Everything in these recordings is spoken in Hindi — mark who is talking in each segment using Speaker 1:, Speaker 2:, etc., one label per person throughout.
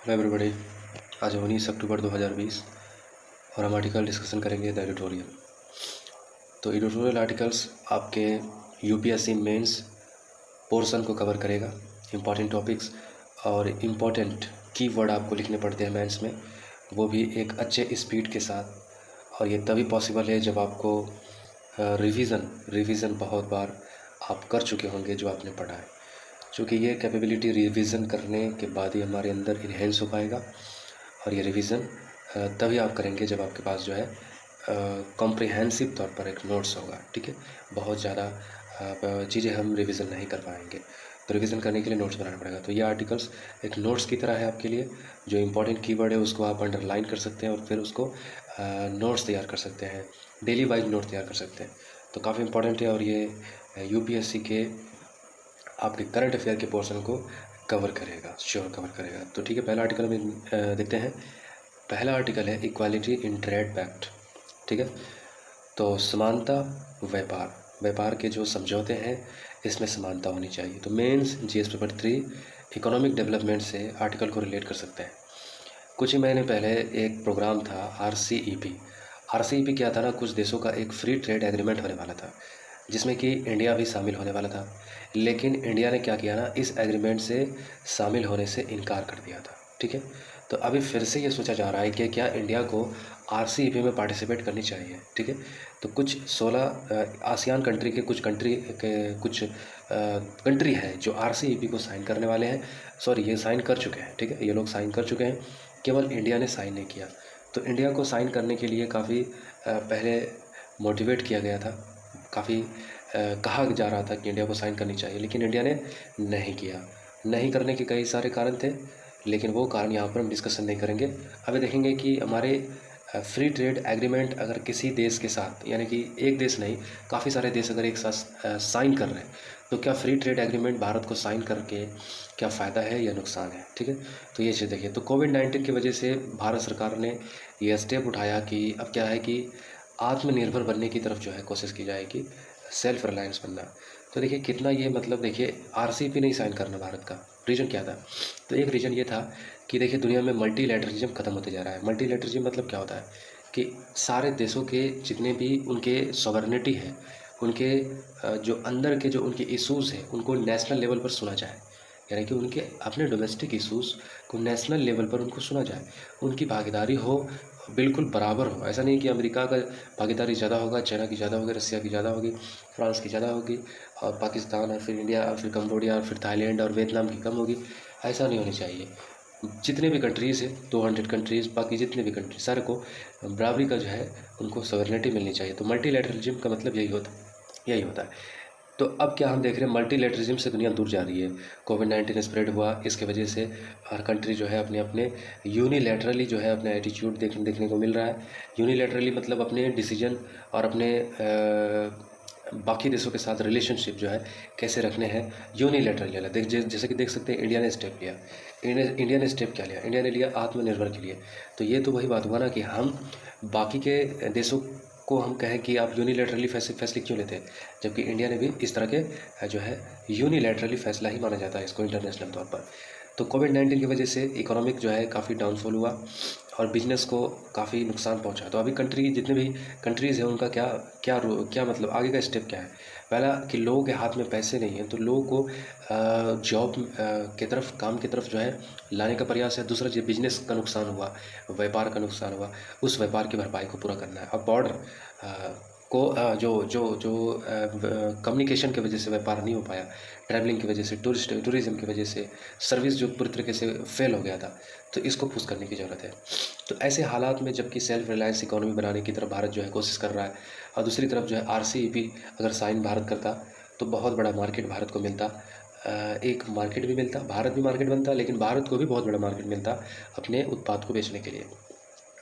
Speaker 1: Hello everybody. आज 19 अक्टूबर 2020 और हम आर्टिकल डिस्कशन करेंगे द एडिटोरियल। तो एडिटोरियल आर्टिकल्स आपके यूपीएससी मेंस पोर्शन को कवर करेगा, इम्पॉर्टेंट टॉपिक्स और इम्पॉर्टेंट कीवर्ड आपको लिखने पड़ते हैं मेंस में, वो भी एक अच्छे स्पीड के साथ। और ये तभी पॉसिबल है जब आपको रिवीजन बहुत बार आप कर चुके होंगे जो आपने पढ़ा है, क्योंकि ये कैपेबिलिटी रिवीजन करने के बाद ही हमारे अंदर इन्हेंस हो पाएगा। और ये रिवीजन तभी आप करेंगे जब आपके पास जो है कॉम्प्रिहेंसिव तौर पर एक नोट्स होगा। ठीक है, बहुत ज़्यादा चीज़ें हम रिवीजन नहीं कर पाएंगे, तो रिवीजन करने के लिए नोट्स बनाना पड़ेगा। तो ये आर्टिकल्स एक नोट्स की तरह है आपके लिए। जो इंपॉर्टेंट कीवर्ड है उसको आप अंडरलाइन कर सकते हैं और फिर उसको नोट्स तैयार कर सकते हैं, डेली वाइज नोट तैयार कर सकते हैं। तो काफ़ी इंपॉर्टेंट है और ये यूपीएससी के आपके करंट अफेयर के पोर्शन को कवर करेगा, श्योर कवर करेगा। तो ठीक है, पहला आर्टिकल में देखते हैं। पहला आर्टिकल है इक्वालिटी इन ट्रेड पैक्ट। ठीक है, तो समानता व्यापार के जो समझौते हैं इसमें समानता होनी चाहिए। तो mains GS paper 3 economic development से आर्टिकल को रिलेट कर सकते हैं। कुछ ही महीने पहले एक प्रोग्राम था आरसीईपी क्या था ना, कुछ देशों का एक फ्री ट्रेड एग्रीमेंट होने वाला था जिसमें कि इंडिया भी शामिल होने वाला था। लेकिन इंडिया ने क्या किया ना, इस एग्रीमेंट से शामिल होने से इनकार कर दिया था। ठीक है, तो अभी फिर से ये सोचा जा रहा है कि क्या इंडिया को आरसीईपी में पार्टिसिपेट करनी चाहिए। ठीक है, तो कुछ 16 आसियान कंट्री के कुछ कंट्री है जो आरसीईपी को साइन करने वाले हैं। सॉरी, ये साइन कर चुके हैं। ठीक है, ये लोग साइन कर चुके हैं, केवल इंडिया ने साइन नहीं किया। तो इंडिया को साइन करने के लिए काफ़ी पहले मोटिवेट किया गया था, काफ़ी कहा जा रहा था कि इंडिया को साइन करनी चाहिए, लेकिन इंडिया ने नहीं किया। नहीं करने के कई सारे कारण थे, लेकिन वो कारण यहाँ पर हम डिस्कशन नहीं करेंगे। अभी देखेंगे कि हमारे फ्री ट्रेड एग्रीमेंट अगर किसी देश के साथ, यानी कि एक देश नहीं, काफ़ी सारे देश अगर एक साथ साइन कर रहे हैं, तो क्या फ्री ट्रेड एग्रीमेंट भारत को साइन करके क्या फ़ायदा है या नुकसान है। ठीक है, तो ये चीज़ देखिए। तो कोविड-19 की वजह से भारत सरकार ने ये स्टेप उठाया कि अब क्या है कि आत्मनिर्भर बनने की तरफ जो है कोशिश की जाएगी, सेल्फ रिलायंस बनना। तो देखिए कितना ये मतलब, देखिए आरसीईपी नहीं साइन करना भारत का रीज़न क्या था। तो एक रीज़न ये था कि देखिए दुनिया में मल्टीलैटरलिज्म ख़त्म होते जा रहा है। मल्टीलैटरलिज्म मतलब क्या होता है कि सारे देशों के जितने भी उनके सॉवरेनिटी है, उनके जो अंदर के जो उनके इशूज़ हैं उनको नेशनल लेवल पर सुना जाए, यानी कि उनके अपने डोमेस्टिक इशूज़ को नेशनल लेवल पर उनको सुना जाए, उनकी भागीदारी हो, बिल्कुल बराबर हो। ऐसा नहीं कि अमेरिका का भागीदारी ज़्यादा होगा, चाइना की ज़्यादा होगी, रसिया की ज़्यादा होगी, फ्रांस की ज़्यादा होगी, और पाकिस्तान और फिर इंडिया और फिर कम्बोडिया और फिर थाईलैंड और वियतनाम की कम होगी। ऐसा नहीं होनी चाहिए। जितने भी कंट्रीज़ हैं, 200 कंट्रीज़, बाकी जितने भी कंट्री, सारे को बराबरी का जो है उनको सॉवरेनिटी मिलनी चाहिए। तो मल्टीलैटरलिज्म का मतलब यही होता है। तो अब क्या हम देख रहे हैं, मल्टीलैटरलिज्म से दुनिया दूर जा रही है। कोविड-19 स्प्रेड हुआ, इसके वजह से हर कंट्री जो है अपने अपने यूनिलैटरली जो है अपने एटीट्यूड देखने को मिल रहा है। यूनिलैटरली मतलब अपने डिसीजन और अपने बाकी देशों के साथ रिलेशनशिप जो है कैसे रखने हैं, यूनिलैटरली वाला। जैसे कि देख सकते हैं इंडिया ने स्टेप लिया। इंडिया ने स्टेप क्या लिया, इंडिया ने लिया आत्मनिर्भर के लिए। तो ये तो वही बात हुआ ना कि हम बाकी के देशों को हम कहें कि आप यूनिलैटरली फैसले क्यों लेते हैं, जबकि इंडिया ने भी इस तरह के जो है यूनिलैटरली फैसला ही माना जाता है इसको इंटरनेशनल तौर पर। तो कोविड-19 की वजह से इकोनॉमिक जो है काफ़ी डाउनफॉल हुआ और बिजनेस को काफ़ी नुकसान पहुंचा। तो अभी जितने भी कंट्रीज़ हैं उनका क्या मतलब आगे का स्टेप क्या है। पहला कि लोगों के हाथ में पैसे नहीं हैं, तो लोगों को जॉब की तरफ, काम की तरफ जो है लाने का प्रयास है। दूसरा, जो बिजनेस का नुकसान हुआ, व्यापार का नुकसान हुआ, उस व्यापार की भरपाई को पूरा करना है। और बॉर्डर को जो जो जो कम्युनिकेशन की वजह से व्यापार नहीं हो पाया, ट्रैवलिंग की वजह से, टूरिज़्म की वजह से, सर्विस जो पूरी तरीके से फेल हो गया था, तो इसको पुश करने की ज़रूरत है। तो ऐसे हालात में जबकि सेल्फ रिलायंस इकोनॉमी बनाने की तरफ भारत जो है कोशिश कर रहा है, और दूसरी तरफ जो है आरसीईपी अगर साइन भारत करता तो बहुत बड़ा मार्केट भारत को मिलता। एक मार्केट भी मिलता, भारत भी मार्केट बनता, लेकिन भारत को भी बहुत बड़ा मार्केट मिलता अपने उत्पाद को बेचने के लिए।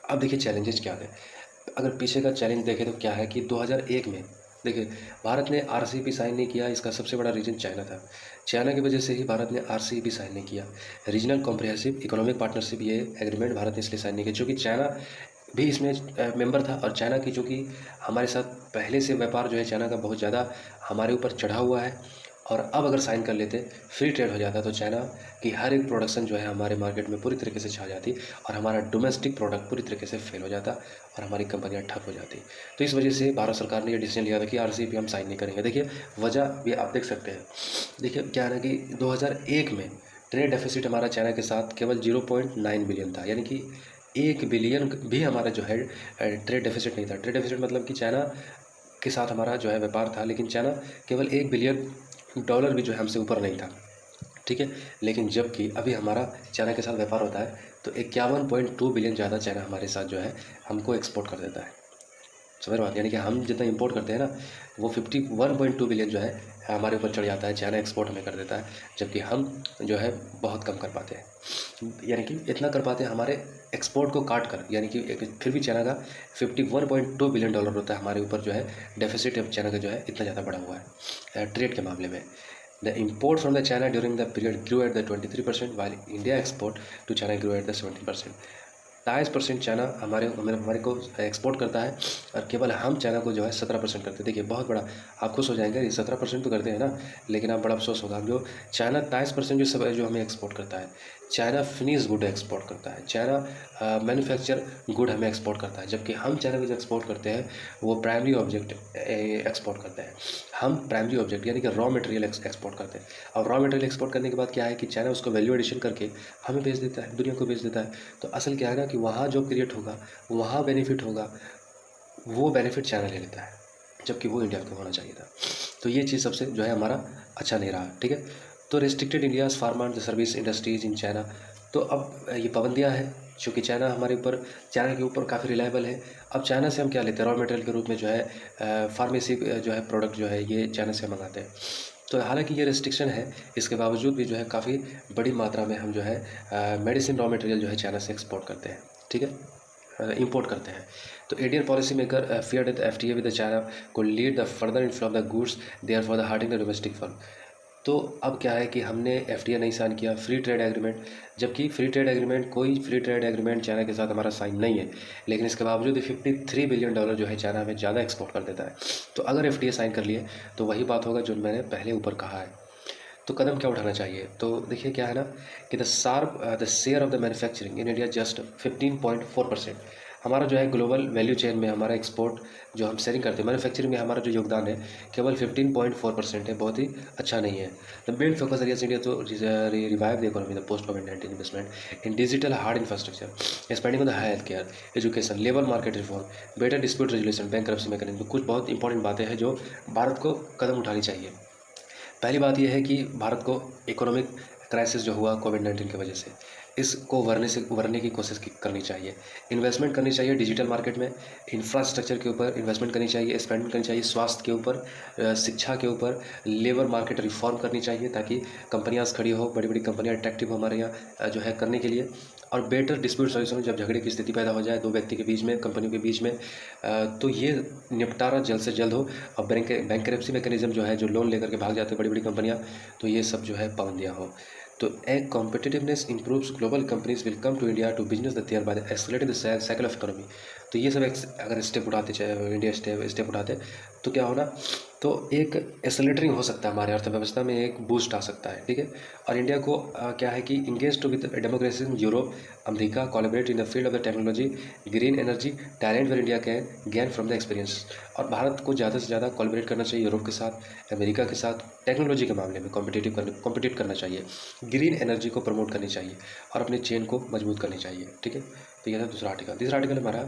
Speaker 1: अब देखिए चैलेंजेस क्या है। अगर पीछे का चैलेंज देखें तो क्या है कि 2001 में देखिए भारत ने आरसीईपी साइन नहीं किया। इसका सबसे बड़ा रीज़न चाइना था। चाइना की वजह से ही भारत ने आरसीईपी साइन नहीं किया। रीजनल कॉम्प्रिहेंसिव इकोनॉमिक पार्टनरशिप, ये एग्रीमेंट भारत ने इसलिए साइन नहीं किया क्योंकि चाइना भी इसमें मेंबर था, और चाइना की जो कि हमारे साथ पहले से व्यापार जो है चाइना का बहुत ज़्यादा हमारे ऊपर चढ़ा हुआ है, और अब अगर साइन कर लेते, फ्री ट्रेड हो जाता, तो चाइना की हर एक प्रोडक्शन जो है हमारे मार्केट में पूरी तरीके से छा जाती और हमारा डोमेस्टिक प्रोडक्ट पूरी तरीके से फेल हो जाता और हमारी कंपनियां ठप हो जाती। तो इस वजह से भारत सरकार ने ये डिसीजन लिया था कि RCEP हम साइन नहीं करेंगे। देखिए वजह भी आप देख सकते हैं। देखिए क्या है ना कि 2001 में ट्रेड डेफिसिट हमारा चाइना के साथ केवल 0.9 बिलियन था, यानी कि 1 बिलियन भी हमारा जो है ट्रेड डेफिसिट नहीं था। ट्रेड डेफिसिट मतलब कि चाइना के साथ हमारा जो है व्यापार था, लेकिन चाइना केवल $1 बिलियन भी जो है हमसे ऊपर नहीं था, ठीक है। लेकिन जबकि अभी हमारा चाइना के साथ व्यापार होता है तो 51.2 बिलियन ज़्यादा चाइना हमारे साथ जो है हमको एक्सपोर्ट कर देता है। समझ रहे हो बात, यानी कि हम जितना इंपोर्ट करते हैं ना, वो 51.2 बिलियन जो है हमारे ऊपर चढ़ जाता है, चाइना एक्सपोर्ट हमें कर देता है, जबकि हम जो है बहुत कम कर पाते हैं। यानी कि इतना कर पाते हैं हमारे एक्सपोर्ट को काट कर, यानी कि फिर भी चाइना का $51.2 बिलियन होता है हमारे ऊपर जो है डेफिसिट। अब चाइना का जो है इतना ज़्यादा बढ़ा हुआ है ट्रेड के मामले में। The import from the China during the period grew at the 23%, while India export to China grew at the 17%। 22% China हमारे को एक्सपोर्ट करता है और केवल हम चाइना को जो है 17% करते हैं। देखिए बहुत बड़ा, आप खुश हो जाएंगे, ये 17% तो करते हैं ना, लेकिन आप बड़ा अफसोस होगा जो चाइना 23% जो हमें एक्सपोर्ट करता है। चाइना फिनिश गुड एक्सपोर्ट करता है, चाइना मैन्युफैक्चर गुड हमें एक्सपोर्ट करता है, जबकि हम चाइना को जो एक्सपोर्ट करते हैं वो प्राइमरी ऑब्जेक्ट एक्सपोर्ट करते हैं। हम प्राइमरी ऑब्जेक्ट यानी कि रॉ मटेरियल एक्सपोर्ट करते हैं। अब रॉ मटेरियल एक्सपोर्ट करने के बाद क्या है कि चाइना उसको वैल्यू एडिशन करके हमें बेच देता है, दुनिया को बेच देता है। तो असल क्या है ना कि वहाँ जो क्रिएट होगा, वहाँ बेनिफिट होगा, वो बेनिफिट चाइना ले लेता है, जबकि वो इंडिया को होना चाहिए था। तो ये चीज़ सबसे जो है हमारा अच्छा नहीं रहा, ठीक है। तो restricted India's pharma and service industries in China. तो अब ये पाबंदियाँ हैं, चूँकि चाइना हमारे ऊपर, चाइना के ऊपर काफ़ी रिलायबल है। अब चाइना से हम क्या लेते हैं, रॉ मटेरियल के रूप में जो है फार्मेसी जो है प्रोडक्ट जो है ये चाइना से मंगाते हैं। तो हालांकि ये रेस्ट्रिक्शन है, इसके बावजूद भी जो है काफ़ी बड़ी मात्रा में हम जो है मेडिसिन रॉ मटेरियल जो है चाइना से एक्सपोर्ट करते हैं, ठीक है, इंपोर्ट करते हैं। तो Indian policy maker feared that FTA with the China could lead the further inflow of the goods, therefore the hurting the domestic firm। तो अब क्या है कि हमने FTA नहीं साइन किया, फ्री ट्रेड एग्रीमेंट, जबकि फ्री ट्रेड एग्रीमेंट, कोई फ्री ट्रेड एग्रीमेंट चाइना के साथ हमारा साइन नहीं है, लेकिन इसके बावजूद $53 बिलियन जो है चाइना हमें ज़्यादा एक्सपोर्ट कर देता है। तो अगर FTA साइन कर लिए तो वही बात होगा जो मैंने पहले ऊपर कहा है। तो कदम क्या उठाना चाहिए, तो देखिए क्या है ना कि the share of the manufacturing in India just 15.4%। हमारा जो है ग्लोबल वैल्यू चेन में हमारा एक्सपोर्ट जो हम सेलिंग करते हैं, मैन्युफैक्चरिंग में हमारा जो योगदान है केवल 15.4% है, बहुत ही अच्छा नहीं है। The main focus areas India to revive the economy the post कोविड-19 investment in digital hard infrastructure, spending on the health care, education, labour market reform, better dispute resolution, bankruptcy mechanism. कुछ बहुत इंपॉर्टेंट बातें हैं जो भारत को कदम उठानी चाहिए। पहली बात यह है कि भारत को इकोनॉमिक क्राइसिस जो हुआ कोविड-19 की वजह से, इसको उभरने की कोशिश करनी चाहिए। इन्वेस्टमेंट करनी चाहिए डिजिटल मार्केट में, इंफ्रास्ट्रक्चर के ऊपर इन्वेस्टमेंट करनी चाहिए, स्पेंडिंग करनी चाहिए, स्वास्थ्य के ऊपर, शिक्षा के ऊपर, लेबर मार्केट रिफॉर्म करनी चाहिए ताकि कंपनियाँ खड़ी हो, बड़ी बड़ी कंपनियाँ अट्रैक्टिव हो हमारे यहाँ जो है करने के लिए। और बेटर डिस्प्यूट सॉल्यूशन, जब झगड़े की स्थिति पैदा हो जाए दो व्यक्ति के बीच में, कंपनियों के बीच में, तो ये निपटारा जल्द से जल्द हो। और बैंकरप्सी मैकेनिज्म जो है, जो लोन लेकर के भाग जाते हैं बड़ी बड़ी कंपनियां, तो ये सब जो है पाबंदियाँ हो। तो a competitiveness improves, global companies will come to India to business the there by the accelerating the cycle of economy. तो ये सब अगर स्टेप उठाते, चाहे इंडिया स्टेप उठाते, तो क्या होना, तो एक एक्सेलरेटिंग हो सकता है, हमारे अर्थव्यवस्था में एक बूस्ट आ सकता है, ठीक है। और इंडिया को क्या है कि engage to with democracy, Europe, America, collaborate in the field of the technology, green energy, talent where India can gain from the experience. और भारत को ज़्यादा से ज़्यादा कोलैबोरेट करना चाहिए यूरोप के साथ, अमेरिका के साथ, टेक्नोलॉजी के मामले में कॉम्पिटिट करना चाहिए, ग्रीन एनर्जी को प्रमोट करनी चाहिए और अपने चेन को मजबूत करनी चाहिए, ठीक है। तो यह था दूसरा आर्टिकल। तीसरा आर्टिकल हमारा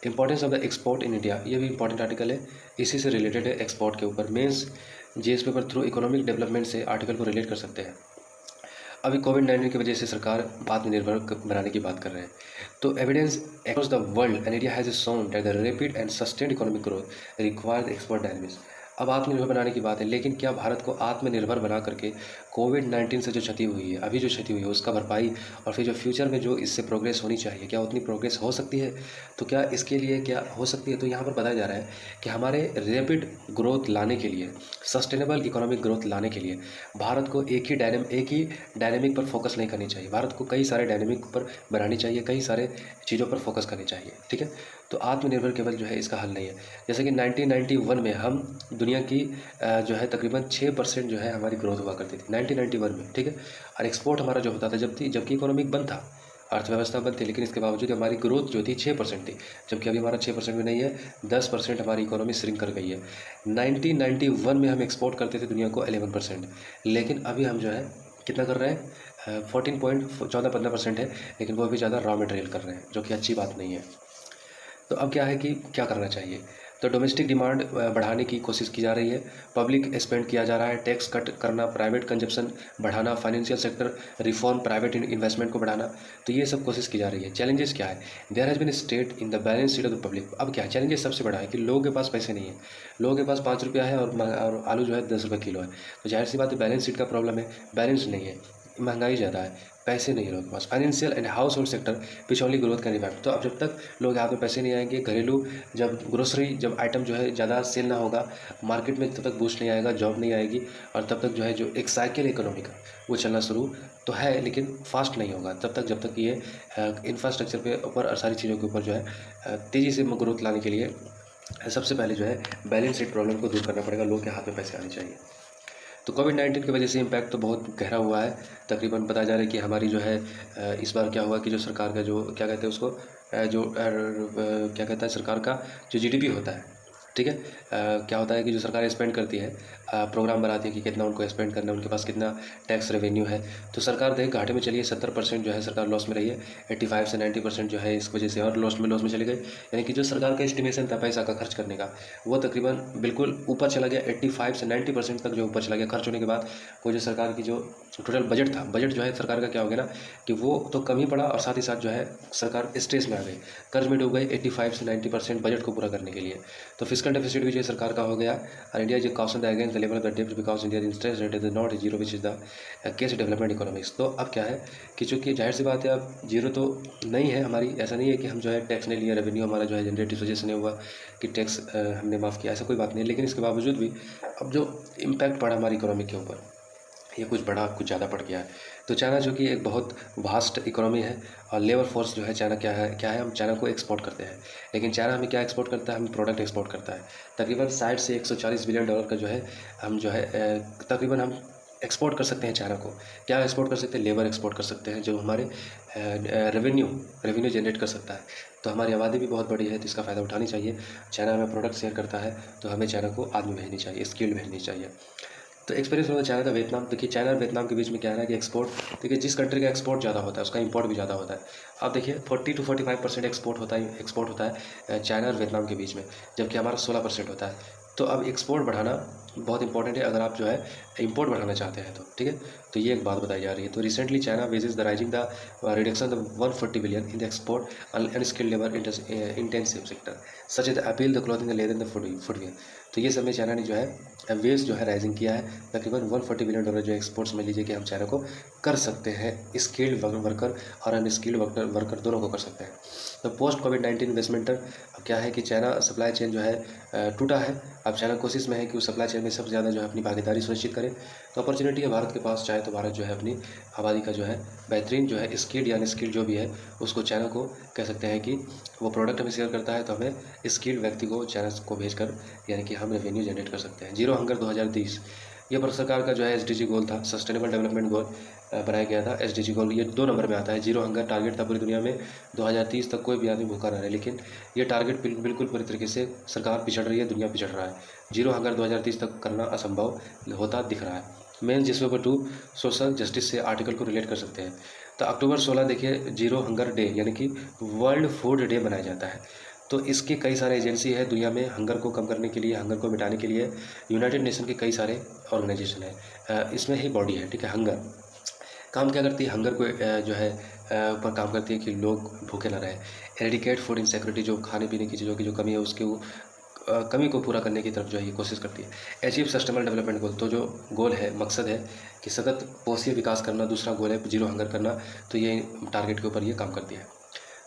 Speaker 1: importance of the export in India, ये भी इंपॉर्टेंट आर्टिकल है, इसी से रिलेटेड है, एक्सपोर्ट के ऊपर। Mains JS paper through economic development से आर्टिकल को रिलेट कर सकते हैं। अभी कोविड-19 की वजह से सरकार आत्मनिर्भर बनाने की बात कर रहे हैं। तो evidence across the world and India has shown that the rapid and sustained economic growth required export dynamics. अब आत्मनिर्भर बनाने की बात है, लेकिन क्या भारत को आत्मनिर्भर बना करके कोविड-19 से जो क्षति हुई है, अभी जो क्षति हुई है उसका भरपाई, और फिर जो फ्यूचर में जो इससे प्रोग्रेस होनी चाहिए, क्या उतनी प्रोग्रेस हो सकती है? तो क्या इसके लिए क्या हो सकती है? तो यहाँ पर बताया जा रहा है कि हमारे रैपिड ग्रोथ लाने के लिए, सस्टेनेबल इकोनॉमिक ग्रोथ लाने के लिए भारत को एक ही डायनेमिक पर फोकस नहीं करनी चाहिए। भारत को कई सारे डायनेमिक पर बनानी चाहिए, कई सारे चीज़ों पर फोकस करनी चाहिए, ठीक है। तो आत्मनिर्भर केवल जो है इसका हल नहीं है। जैसे कि 1991 में हम दुनिया दुनिया की जो है तकरीबन 6% जो है हमारी ग्रोथ हुआ करती थी 1991 में, ठीक है। और एक्सपोर्ट हमारा जो होता था जबकि इकोनॉमिक बंद था, अर्थव्यवस्था बंद थी, लेकिन इसके बावजूद हमारी ग्रोथ जो थी 6% थी, जबकि अभी हमारा 6% भी नहीं है, 10% हमारी इकोनॉमी श्रिंक कर गई है। 1991 में हम एक्सपोर्ट करते थे दुनिया को 11%, लेकिन अभी हम जो है कितना कर रहे हैं, 14.14-15% है, लेकिन वो भी ज़्यादा रॉ मटेरियल कर रहे हैं, जो कि अच्छी बात नहीं है। तो अब क्या है कि क्या करना चाहिए, तो डोमेस्टिक डिमांड बढ़ाने की कोशिश की जा रही है, पब्लिक स्पेंड किया जा रहा है, टैक्स कट करना, प्राइवेट कंजप्शन बढ़ाना, financial sector reform, private investment को बढ़ाना, तो ये सब कोशिश की जा रही है। चैलेंजेस क्या है, there has been state in the balance sheet of the public. अब क्या है, चैलेंजेस सबसे बड़ा है कि लोगों के पास पैसे नहीं है, लोगों के पास 5 रुपया है और आलू जो है 10 रुपये किलो है, तो जाहिर सी बात है बैलेंस शीट का प्रॉब्लम है, बैलेंस नहीं है, महंगाई ज़्यादा है, पैसे नहीं है लोगों के पास। Financial and household sector which only growth can effect. तो अब जब तक लोग के हाथ में पैसे नहीं आएंगे, घरेलू जब ग्रोसरी जब आइटम जो है ज़्यादा सेल ना होगा मार्केट में, तब तक बूस्ट नहीं आएगा, जॉब नहीं आएगी, और तब तक जो है जो एक साइकिल इकोनॉमी का वो चलना शुरू तो है, लेकिन फास्ट नहीं होगा तब तक जब तक ये इंफ्रास्ट्रक्चर पे ऊपर और सारी चीज़ों के ऊपर जो है तेज़ी से ग्रोथ लाने के लिए सबसे पहले जो है बैलेंस शीट प्रॉब्लम को दूर करना पड़ेगा, लोग के हाथ में पैसे आने चाहिए। तो कोविड-19 की वजह से इम्पैक्ट तो बहुत गहरा हुआ है, तकरीबन बताया जा रहा है कि हमारी जो है इस बार क्या हुआ कि जो सरकार का जो क्या कहते हैं उसको क्या कहता है सरकार का जो जीडीपी होता है, ठीक है, क्या होता है कि जो सरकार स्पेंड करती है, प्रोग्राम बनाती है कि कितना उनको स्पेंड करना है, उनके पास कितना टैक्स रेवेन्यू है, तो सरकार देख घाटे में चली है, 70% जो है सरकार लॉस में रही है, 85 से 90% जो है इस वजह से और लॉस में चली गई। यानी कि जो सरकार का एस्टिमेशन था पैसा का खर्च करने का, वो तकरीबन बिल्कुल ऊपर चला गया, 85 से 90% तक जो ऊपर चला गया खर्च होने के बाद। वो जो सरकार की जो टोटल बजट था, बजट जो है सरकार का क्या हो गया ना कि वो तो कम ही पड़ा, और साथ ही साथ जो है सरकार स्ट्रेस में आ गई, कर्ज में डूब गई 85 से 90% बजट को पूरा करने के लिए। तो फिस्कल डेफिसिट भी जो है सरकार का हो गया, और इंडिया जो caution against the level of the डेब्ट because India interest rate is not zero which is the case development economics. तो अब क्या है कि चूँकि जाहिर सी बात है अब जीरो तो नहीं है हमारी, ऐसा नहीं है कि हम जो है टैक्स नहीं लिया, रेवेन्यू हमारा जो है जनरेट इस वजह से नहीं हुआ कि टैक्स हमने माफ़ किया, ऐसा कोई बात नहीं है, लेकिन इसके बावजूद भी अब जो इम्पैक्ट पड़ा हमारी इकोनॉमी के ऊपर ये कुछ बड़ा कुछ ज़्यादा पड़ गया है। तो चाइना जो कि एक बहुत वास्ट इकोनॉमी है, और लेबर फोर्स जो है चाइना क्या है हम चाइना को एक्सपोर्ट करते हैं, लेकिन चाइना हमें क्या एक्सपोर्ट करता है, हमें प्रोडक्ट एक्सपोर्ट करता है। तकरीबन 60 से 140 बिलियन डॉलर का जो है हम जो है तकरीबन हम एक्सपोर्ट कर सकते हैं चाइना को। क्या एक्सपोर्ट कर सकते हैं, लेबर एक्सपोर्ट कर सकते हैं जो हमारे रेवेन्यू जनरेट कर सकता है। तो हमारी आबादी भी बहुत बड़ी है, तो इसका फ़ायदा उठानी चाहिए। चाइना हमें प्रोडक्ट शेयर करता है, तो हमें चाइना को आदमी भेजनी चाहिए, स्किल भेजनी चाहिए। तो एक्सपीरियंस होगा चाइना का वियतनाम। देखिए चाइना और वियतनाम के बीच में क्या है ना कि एक्सपोर्ट, देखिए जिस कंट्री का एक्सपोर्ट ज़्यादा होता है उसका इंपोर्ट भी ज़्यादा होता है। आप देखिए 40 to 45% एक्सपोर्ट होता है चाइना और वियतनाम के बीच में, जबकि हमारा 16% होता है। तो अब एक्सपोर्ट बढ़ाना बहुत इंपॉर्टेंट है अगर आप जो है इंपोर्ट बढ़ाना चाहते हैं तो, ठीक है। तो ये एक बात बताई जा रही है। तो recently China wages the rising the reduction the 140 billion in the export unskilled labour intensive sector such as appeal the clothing leather in the footwear. तो ये सब में चाइना ने जो है वेज जो है राइजिंग किया है, तकरीबन 140 बिलियन डॉलर जो एक्सपोर्ट समझ लीजिए कि हम चाइना को कर सकते हैं, स्किल्ड वर्कर और अनस्किल्ड वर्कर दोनों को कर सकते हैं। तो पोस्ट कोविड-19 इन्वेस्टमेंट अब क्या है कि चाइना सप्लाई चेन जो है टूटा है। अब चाइना कोशिश में है कि उस सप्लाई चेन में सबसे ज़्यादा जो है अपनी भागीदारी सुनिश्चित करे। तो अपॉर्चुनिटी है भारत के पास, चाहे तो भारत जो है अपनी आबादी का जो है बेहतरीन जो है स्किल्ड या अनस्किल्ड जो भी है उसको चाइना को कह सकते हैं कि वो प्रोडक्ट हमें शेयर करता है, तो हमें स्किल्ड व्यक्ति को चाइना को भेजकर यानी कि हम रेवेन्यू जनरेट कर सकते हैं। जीरो हंगर 2030 ये भारत सरकार का जो है एसडीजी गोल था, सस्टेनेबल डेवलपमेंट गोल बनाया गया था। एसडीजी गोल ये 2 नंबर में आता है। जीरो हंगर टारगेट था पूरी दुनिया में 2030 तक कोई भी आदमी भूखा ना रहे, लेकिन ये टारगेट बिल्कुल पूरी तरीके से सरकार पिछड़ रही है, दुनिया पिछड़ रहा है। जीरो हंगर 2030 तक करना असंभव होता दिख रहा है। मेन जिसमें पर 2 सोशल जस्टिस से आर्टिकल को रिलेट कर सकते हैं। तो अक्टूबर 16 देखिए जीरो हंगर डे यानी कि वर्ल्ड फूड डे मनाया जाता है। तो इसके कई सारे एजेंसी है दुनिया में हंगर को कम करने के लिए, हंगर को मिटाने के लिए। यूनाइटेड नेशन के कई सारे ऑर्गेनाइजेशन है, इसमें ही बॉडी है, ठीक है। हंगर काम क्या करती है, हंगर को जो है पर काम करती है कि लोग भूखे ना रहें। एरेडिकेट फूड इनसिक्योरिटी जो खाने पीने की चीज़ों की जो कमी है उसके कमी को पूरा करने की तरफ जो है ये कोशिश करती है। अचीव सस्टेनेबल डेवलपमेंट गोल, तो जो गोल है मकसद है कि सतत पोषीय विकास करना, दूसरा गोल है जीरो हंगर करना, तो ये टारगेट के ऊपर ये काम करती है।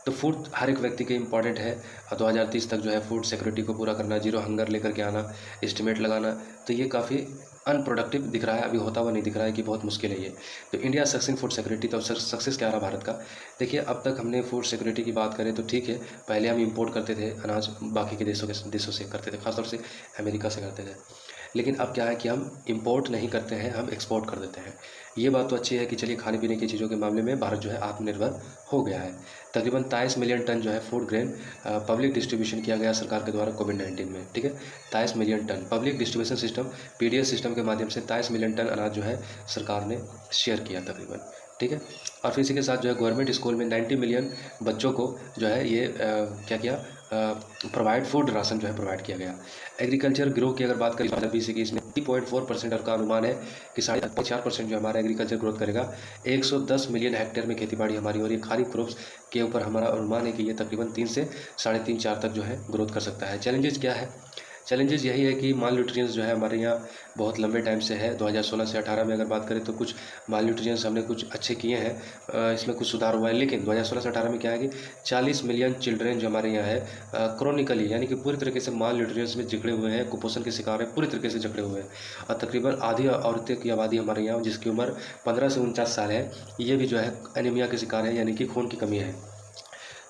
Speaker 1: तो फूड हर एक व्यक्ति के इंपॉर्टेंट है, और 2030 तक जो है फूड सिक्योरिटी को पूरा करना, जीरो हंगर लेकर के आना, एस्टिमेट लगाना, तो ये काफ़ी अनप्रोडक्टिव दिख रहा है, अभी होता हुआ नहीं दिख रहा है कि बहुत मुश्किल है ये। तो इंडिया सक्सेस फूड सिक्योरिटी, तो सक्सेस क्या रहा भारत का। देखिए अब तक हमने फूड सिक्योरिटी की बात करें तो ठीक है, पहले हम इंपोर्ट करते थे अनाज बाकी के देशों से करते थे, खासतौर से अमेरिका से करते थे। लेकिन अब क्या है कि हम इम्पोर्ट नहीं करते हैं, हम एक्सपोर्ट कर देते हैं। ये बात तो अच्छी है कि चलिए खाने पीने की चीज़ों के मामले में भारत जो है आत्मनिर्भर हो गया है। तकरीबन 23 मिलियन टन जो है फूड ग्रेन पब्लिक डिस्ट्रीब्यूशन किया गया सरकार के द्वारा कोविड-19 में, ठीक है। 23 million ton public distribution system PDS system के माध्यम से 23 मिलियन टन अनाज जो है सरकार ने शेयर किया तकरीबन, ठीक है। और फिर इसी के साथ जो है गवर्नमेंट स्कूल में 90 मिलियन बच्चों को जो है ये क्या किया, प्रोवाइड फूड राशन जो है प्रोवाइड किया गया। एग्रीकल्चर ग्रोथ की अगर बात करें 2020-21 में 3.4% का अनुमान है कि 4.5% जो हमारा एग्रीकल्चर ग्रोथ करेगा। 110 मिलियन हेक्टेयर में खेती बाड़ी हमारी हो रही है। खारीफ क्रॉप्स के ऊपर हमारा अनुमान है कि ये तकरीबन 3 से 3.5-4 तक जो है ग्रोथ कर सकता है। चैलेंजेस क्या है? चैलेंजेस यही है कि माल न्यूट्रिएंट्स जो है हमारे यहाँ बहुत लंबे टाइम से है। 2016 से 18 में अगर बात करें तो कुछ माल न्यूट्रिएंट्स हमने कुछ अच्छे किए हैं, इसमें कुछ सुधार हुआ है। लेकिन 2016 से 18 में क्या है कि 40 मिलियन चिल्ड्रेन जो हमारे यहाँ है क्रोनिकली यानी कि पूरी तरीके से माल न्यूट्रिएंट्स में जकड़े हुए हैं, कुपोषण के शिकार है, पूरी तरीके से जकड़े हुए हैं। और तकरीबन आधी औरतें की आबादी हमारे यहाँ जिसकी उम्र 15 से 49 साल है, ये भी जो है एनीमिया के शिकार है यानी कि खून की कमी है।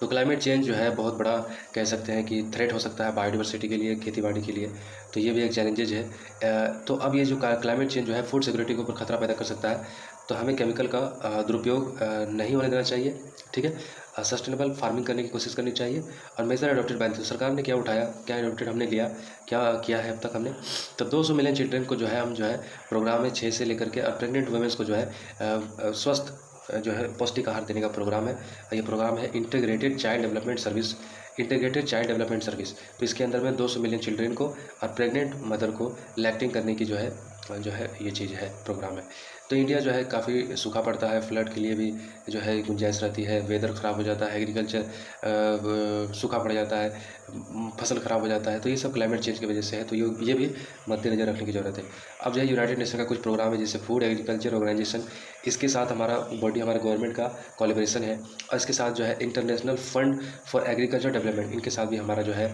Speaker 1: तो क्लाइमेट चेंज जो है बहुत बड़ा कह सकते हैं कि थ्रेट हो सकता है बायोडिवर्सिटी के लिए, खेतीबाड़ी के लिए। तो ये भी एक चैलेंजेज है। तो अब ये जो क्लाइमेट चेंज जो है फूड सिक्योरिटी के ऊपर खतरा पैदा कर सकता है। तो हमें केमिकल का दुरुपयोग नहीं होने देना चाहिए, ठीक है। सस्टेनेबल फार्मिंग करने की कोशिश करनी चाहिए। और मेजर अडॉप्टेड बाय सरकार ने क्या उठाया, क्या अडॉप्टेड हमने लिया, क्या किया है अब तक हमने। तो 200 मिलियन चिल्ड्रन को जो है हम जो है प्रोग्राम में 6 से लेकर के प्रेग्नेंट वुमेन्स को जो है स्वस्थ जो है पौष्टिक आहार देने का प्रोग्राम है। ये प्रोग्राम है integrated child development service, integrated child development service. तो इसके अंदर में 200 मिलियन चिल्ड्रन को और प्रेग्नेंट मदर को लैक्टिंग करने की जो है ये चीज़ है, प्रोग्राम है। तो इंडिया जो है काफ़ी सूखा पड़ता है, फ्लड के लिए भी जो है गुंजाइश रहती है, वेदर ख़राब हो जाता है, एग्रीकल्चर सूखा पड़ जाता है, फसल ख़राब हो जाता है। तो ये सब क्लाइमेट चेंज की वजह से है। तो ये भी मद्देनज़र रखने की ज़रूरत है। अब जो है यूनाइटेड नेशन का कुछ प्रोग्राम है जैसे फूड एग्रीकल्चर ऑर्गेनाइजेशन, इसके साथ हमारा बॉडी हमारे गवर्नमेंट का कोलैबोरेशन है। और इसके साथ जो है international fund for agriculture development, इनके साथ भी हमारा जो है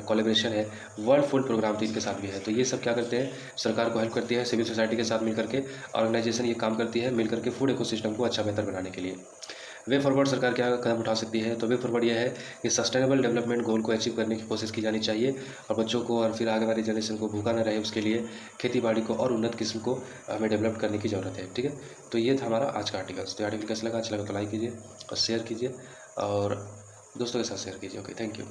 Speaker 1: कोलैबोरेशन है। वर्ल्ड फूड प्रोग्राम तो इनके साथ भी है। तो ये सब क्या करते हैं, सरकार को हेल्प करती है, सिविल सोसाइटी के साथ मिल करके ऑर्गेनाइजेशन ये काम करती है मिल करके फूड इकोसिस्टम को अच्छा बेहतर बनाने के लिए। वे फॉरवर्ड सरकार क्या कदम उठा सकती है, तो वे फॉरवर्ड ये है कि सस्टेनेबल डेवलपमेंट गोल को अचीव करने की कोशिश की जानी चाहिए। और बच्चों को और फिर आगे वाली जनरेशन को भूखा न रहे उसके लिए खेती बाड़ी को और उन्नत किस्म को हमें डेवलप करने की ज़रूरत है, ठीक है। तो ये था हमारा आज का आर्टिकल्स। तो आर्टिकल कैसा लगा, अच्छा लगा तो लाइक कीजिए और शेयर कीजिए और दोस्तों के साथ शेयर कीजिए। Okay, thank you.